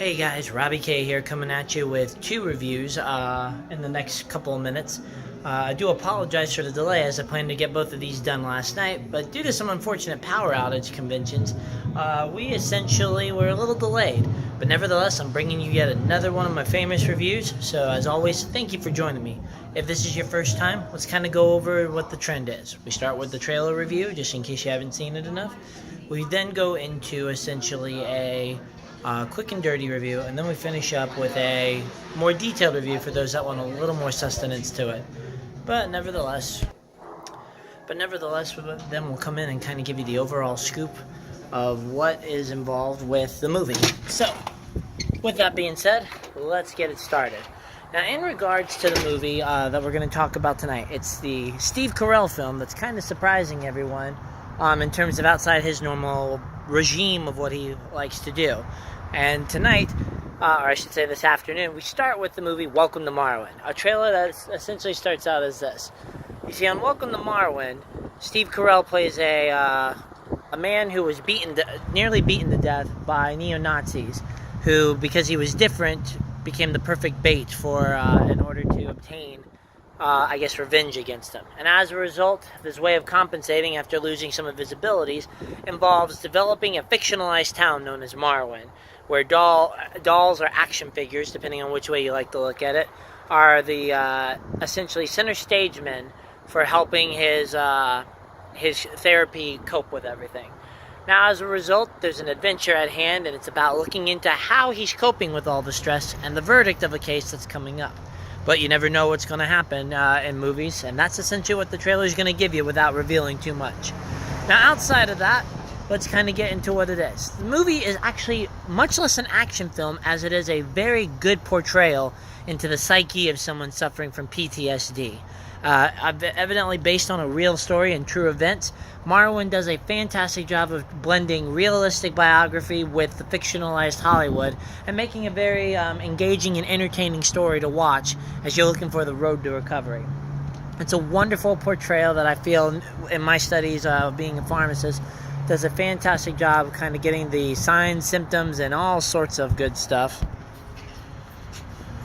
Hey guys, Robbie K here coming at you with two reviews in the next couple of minutes. I do apologize for the delay as I planned to get both of these done last night, but due to some unfortunate power outage conventions, we essentially were a little delayed. But nevertheless, I'm bringing you yet another one of my famous reviews, so as always, thank you for joining me. If this is your first time, let's kind of go over what the trend is. We start with the trailer review, just in case you haven't seen it enough. We then go into essentially a quick and dirty review, and then we finish up with a more detailed review for those that want a little more sustenance to it. But nevertheless, then we'll come in and kind of give you the overall scoop of what is involved with the movie. So, with that being said, let's get it started. Now, in regards to the movie that we're going to talk about tonight, it's the Steve Carell film that's kind of surprising everyone in terms of outside his normal regime of what he likes to do. And tonight, or I should say this afternoon, we start with the movie Welcome to Marwen, a trailer that essentially starts out as this. You see, on Welcome to Marwen, Steve Carell plays a man who was nearly beaten to death by neo-Nazis, who, because he was different, became the perfect bait for in order to obtain revenge against him. And as a result, his way of compensating after losing some of his abilities involves developing a fictionalized town known as Marwen, where dolls or action figures, depending on which way you like to look at it, are the essentially center stage men for helping his therapy cope with everything. Now, as a result, there's an adventure at hand, and it's about looking into how he's coping with all the stress and the verdict of a case that's coming up. But you never know what's going to happen in movies, and that's essentially what the trailer is going to give you without revealing too much. Now, outside of that, let's kind of get into what it is. The movie is actually much less an action film as it is a very good portrayal into the psyche of someone suffering from PTSD. Evidently based on a real story and true events, Marwen does a fantastic job of blending realistic biography with the fictionalized Hollywood and making a very engaging and entertaining story to watch as you're looking for the road to recovery. It's a wonderful portrayal that I feel, in my studies of being a pharmacist, does a fantastic job of kind of getting the signs, symptoms, and all sorts of good stuff.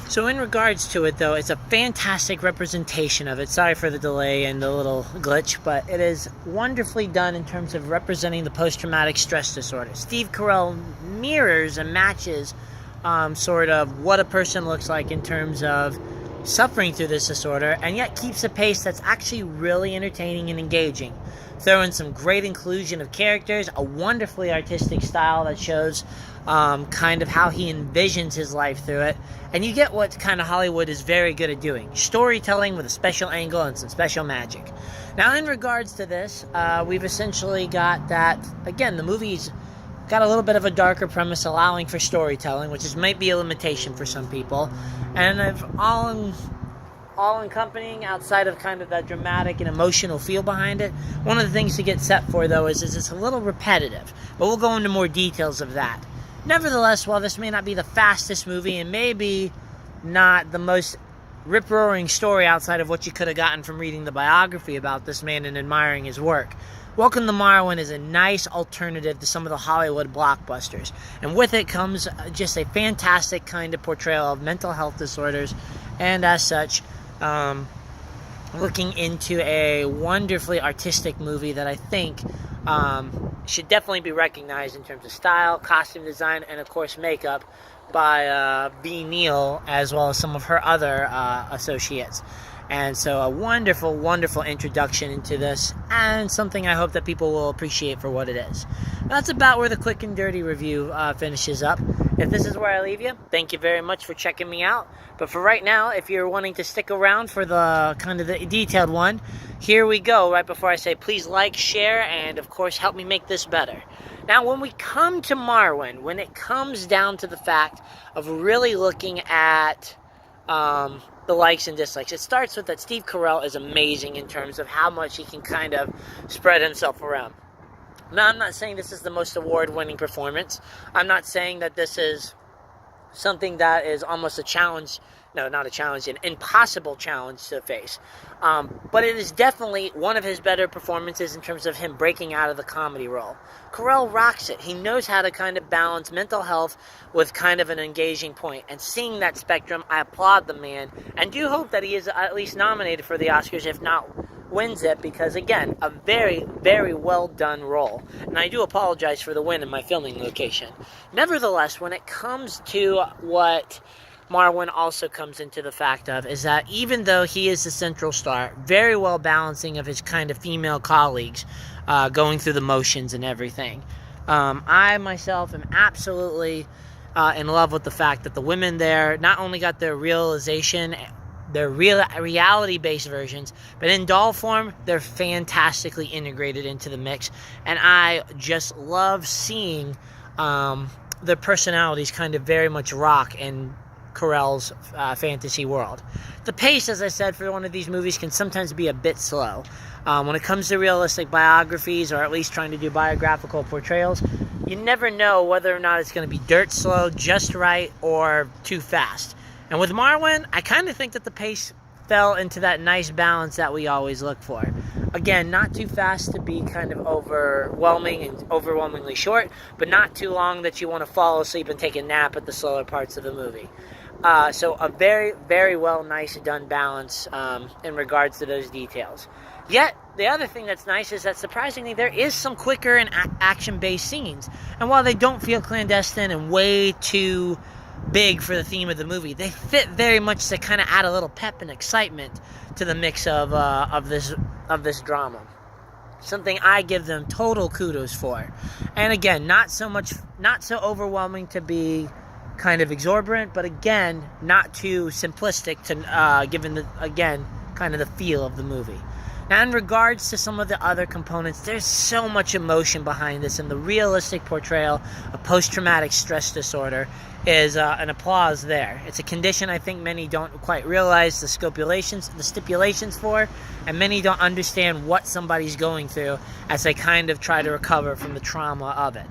So in regards to it, though, it's a fantastic representation of it. Sorry for the delay and the little glitch, but it is wonderfully done in terms of representing the post-traumatic stress disorder. Steve Carell mirrors and matches sort of what a person looks like in terms of suffering through this disorder, and yet keeps a pace that's actually really entertaining and engaging. Throw in some great inclusion of characters, a wonderfully artistic style that shows kind of how he envisions his life through it, and you get what kind of Hollywood is very good at doing: storytelling with a special angle and some special magic. Now, in regards to this, we've essentially got that, again, the movie's got a little bit of a darker premise, allowing for storytelling, which might be a limitation for some people, and if all accompanying outside of kind of that dramatic and emotional feel behind it. One of the things to get set for, though, is it's a little repetitive, but we'll go into more details of that. Nevertheless, while this may not be the fastest movie and maybe not the most rip-roaring story outside of what you could have gotten from reading the biography about this man and admiring his work, Welcome to Marwen is a nice alternative to some of the Hollywood blockbusters. And with it comes just a fantastic kind of portrayal of mental health disorders, and as such, looking into a wonderfully artistic movie that I think should definitely be recognized in terms of style, costume design, and of course makeup by B. Neal, as well as some of her other associates. And so a wonderful, wonderful introduction into this, and something I hope that people will appreciate for what it is. That's about where the quick and dirty review finishes up. If this is where I leave you, thank you very much for checking me out. But for right now, if you're wanting to stick around for the kind of the detailed one, here we go. Right before I say, please like, share, and of course help me make this better. Now, when we come to Marwen, when it comes down to the fact of really looking at the likes and dislikes, it starts with that Steve Carell is amazing in terms of how much he can kind of spread himself around. Now, I'm not saying this is the most award-winning performance. I'm not saying that this is something that is almost a challenge no, not a challenge, an impossible challenge to face. But it is definitely one of his better performances in terms of him breaking out of the comedy role. Carell rocks it. He knows how to kind of balance mental health with kind of an engaging point. And seeing that spectrum, I applaud the man and do hope that he is at least nominated for the Oscars, if not wins it, because again, a very, very well done role. And I do apologize for the win in my filming location. Nevertheless, when it comes to what Marwen also comes into the fact of, is that even though he is the central star, very well balancing of his kind of female colleagues, going through the motions and everything. I myself am absolutely in love with the fact that the women there not only got their realization, their reality-based versions, but in doll form, they're fantastically integrated into the mix. And I just love seeing their personalities kind of very much rock in Carell's fantasy world. The pace, as I said, for one of these movies can sometimes be a bit slow. When it comes to realistic biographies, or at least trying to do biographical portrayals, you never know whether or not it's going to be dirt slow, just right, or too fast. And with Marwen, I kind of think that the pace fell into that nice balance that we always look for. Again, not too fast to be kind of overwhelming and overwhelmingly short, but not too long that you want to fall asleep and take a nap at the slower parts of the movie. So a very, very well, nice done balance in regards to those details. Yet, the other thing that's nice is that surprisingly there is some quicker and action-based scenes. And while they don't feel clandestine and way too big for the theme of the movie, they fit very much to kind of add a little pep and excitement to the mix of this drama. Something I give them total kudos for. And again, not so overwhelming to be kind of exorbitant, but again, not too simplistic to given the, again, kind of the feel of the movie. Now, in regards to some of the other components, there's so much emotion behind this, and the realistic portrayal of post-traumatic stress disorder is an applause there. It's a condition I think many don't quite realize the stipulations for, and many don't understand what somebody's going through as they kind of try to recover from the trauma of it.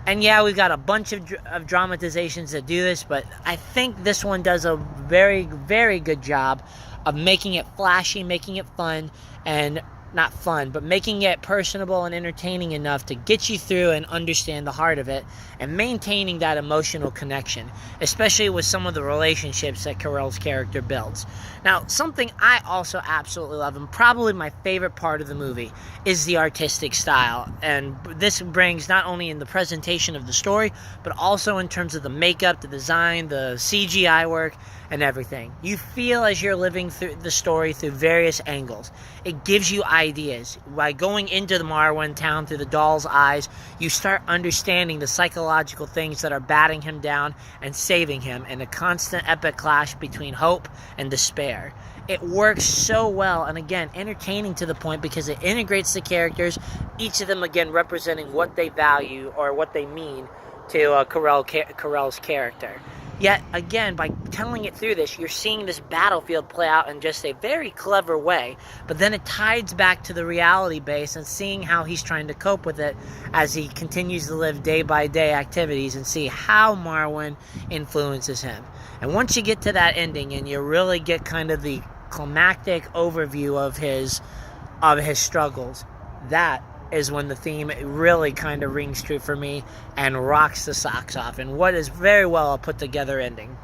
And yeah, we've got a bunch of dramatizations that do this, but I think this one does a very, very good job of making it flashy, making it fun, and not fun, but making it personable and entertaining enough to get you through and understand the heart of it, and maintaining that emotional connection, especially with some of the relationships that Carell's character builds. Now, something I also absolutely love, and probably my favorite part of the movie, is the artistic style. And this brings not only in the presentation of the story, but also in terms of the makeup, the design, the CGI work, and everything. You feel as you're living through the story through various angles. It gives you ideas. By going into the Marwen town through the doll's eyes, you start understanding the psychological things that are batting him down and saving him in a constant epic clash between hope and despair. It works so well, and again, entertaining to the point because it integrates the characters, each of them again representing what they value or what they mean to Carell's character. Yet, again, by telling it through this, you're seeing this battlefield play out in just a very clever way, but then it ties back to the reality base and seeing how he's trying to cope with it as he continues to live day-by-day activities and see how Marwen influences him. And once you get to that ending and you really get kind of the climactic overview of his struggles, that is when the theme really kind of rings true for me and rocks the socks off, and what is very well a put together ending.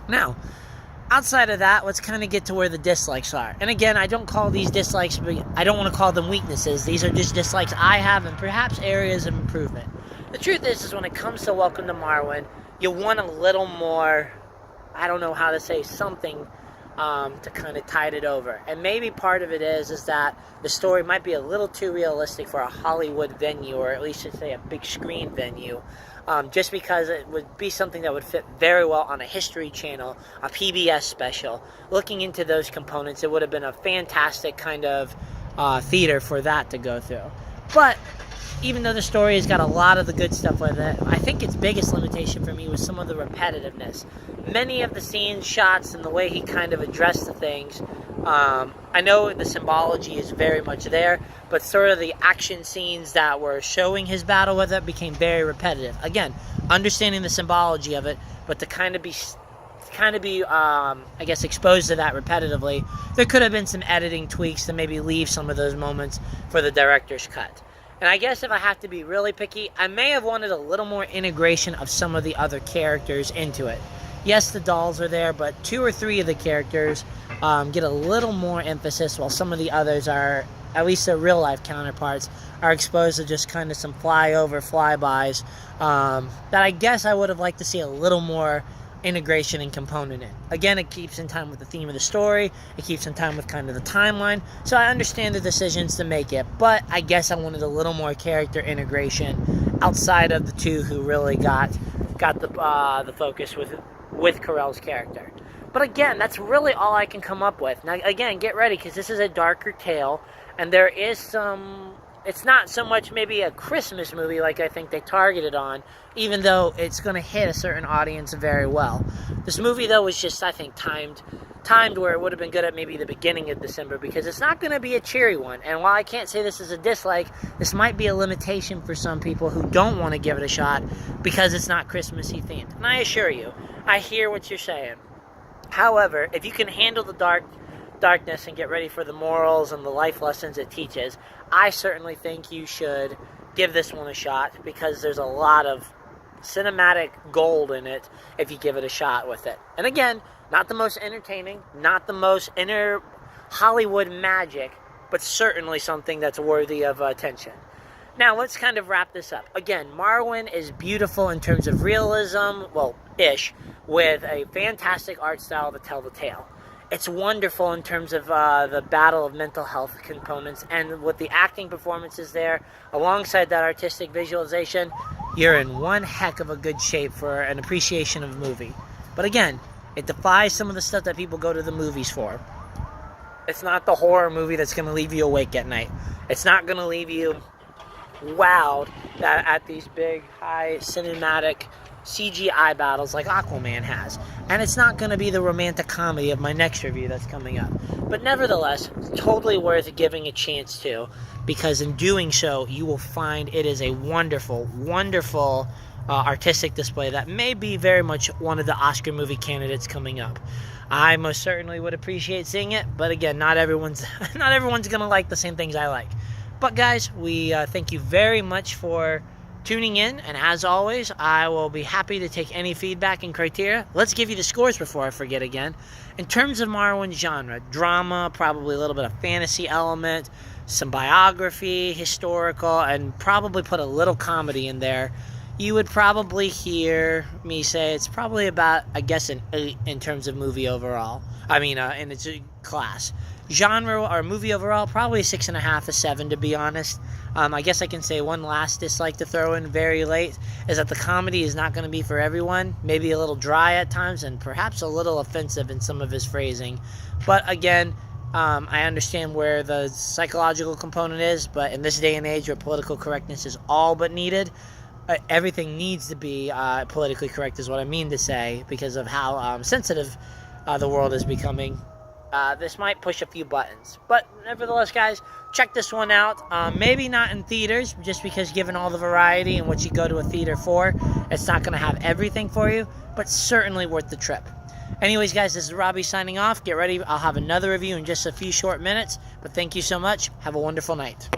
Now, outside of that, let's kind of get to where the dislikes are. And again, I don't call these dislikes, I don't want to call them weaknesses. These are just dislikes I have and perhaps areas of improvement. The truth is when it comes to Welcome to Marwen, you want a little more, I don't know how to say, something to kind of tide it over. And maybe part of it is that the story might be a little too realistic for a Hollywood venue, or at least should say a big screen venue, just because it would be something that would fit very well on a History Channel, a PBS special. Looking into those components, it would have been a fantastic kind of theater for that to go through. But even though the story has got a lot of the good stuff with it, I think its biggest limitation for me was some of the repetitiveness. Many of the scenes, shots, and the way he kind of addressed the things, I know the symbology is very much there, but sort of the action scenes that were showing his battle with it became very repetitive. Again, understanding the symbology of it, but to kind of kind of be, I guess, exposed to that repetitively, there could have been some editing tweaks to maybe leave some of those moments for the director's cut. And I guess if I have to be really picky, I may have wanted a little more integration of some of the other characters into it. Yes, the dolls are there, but 2 or 3 of the characters get a little more emphasis, while some of the others are, at least their real-life counterparts, are exposed to just kind of some flyover, flybys that I guess I would have liked to see a little more integration and component in. Again, it keeps in time with the theme of the story. It keeps in time with kind of the timeline. So I understand the decisions to make it, but I guess I wanted a little more character integration outside of the 2 who really got the focus with Carell's character. But again, that's really all I can come up with. Now, again, get ready, because this is a darker tale, and there is some... It's not so much maybe a Christmas movie like I think they targeted on, even though it's going to hit a certain audience very well. This movie, though, was just, I think, timed where it would have been good at maybe the beginning of December, because it's not going to be a cheery one. And while I can't say this is a dislike, this might be a limitation for some people who don't want to give it a shot because it's not Christmassy themed. And I assure you, I hear what you're saying. However, if you can handle the darkness and get ready for the morals and the life lessons it teaches, I certainly think you should give this one a shot, because there's a lot of cinematic gold in it if you give it a shot with it. And again, not the most entertaining, not the most inner Hollywood magic, but certainly something that's worthy of attention. Now, let's kind of wrap this up. Again, Marwen is beautiful in terms of realism, well, ish, with a fantastic art style to tell the tale. It's wonderful in terms of the battle of mental health components, and with the acting performances there, alongside that artistic visualization, you're in one heck of a good shape for an appreciation of a movie. But again, it defies some of the stuff that people go to the movies for. It's not the horror movie that's going to leave you awake at night. It's not going to leave you wowed at these big, high cinematic CGI battles like Aquaman has. And it's not going to be the romantic comedy of my next review that's coming up. But nevertheless, totally worth giving a chance to, because in doing so, you will find it is a wonderful, wonderful artistic display that may be very much one of the Oscar movie candidates coming up. I most certainly would appreciate seeing it, but again, not everyone's going to like the same things I like. But guys, we thank you very much for tuning in, and as always, I will be happy to take any feedback and criteria. Let's give you the scores before I forget again. In terms of Marwen's genre, drama, probably a little bit of fantasy element, some biography, historical, and probably put a little comedy in there, you would probably hear me say it's probably about, I guess, an 8 in terms of movie overall. In its class. Genre or movie overall, probably a 6.5 to 7, to be honest. I guess I can say one last dislike to throw in very late is that the comedy is not going to be for everyone. Maybe a little dry at times, and perhaps a little offensive in some of his phrasing. But again, I understand where the psychological component is, but in this day and age where political correctness is all but needed, everything needs to be politically correct is what I mean to say, because of how sensitive the world is becoming. This might push a few buttons. But nevertheless, guys, check this one out. Maybe not in theaters, just because given all the variety and what you go to a theater for, it's not going to have everything for you, but certainly worth the trip. Anyways, guys, this is Robbie signing off. Get ready. I'll have another review in just a few short minutes. But thank you so much. Have a wonderful night.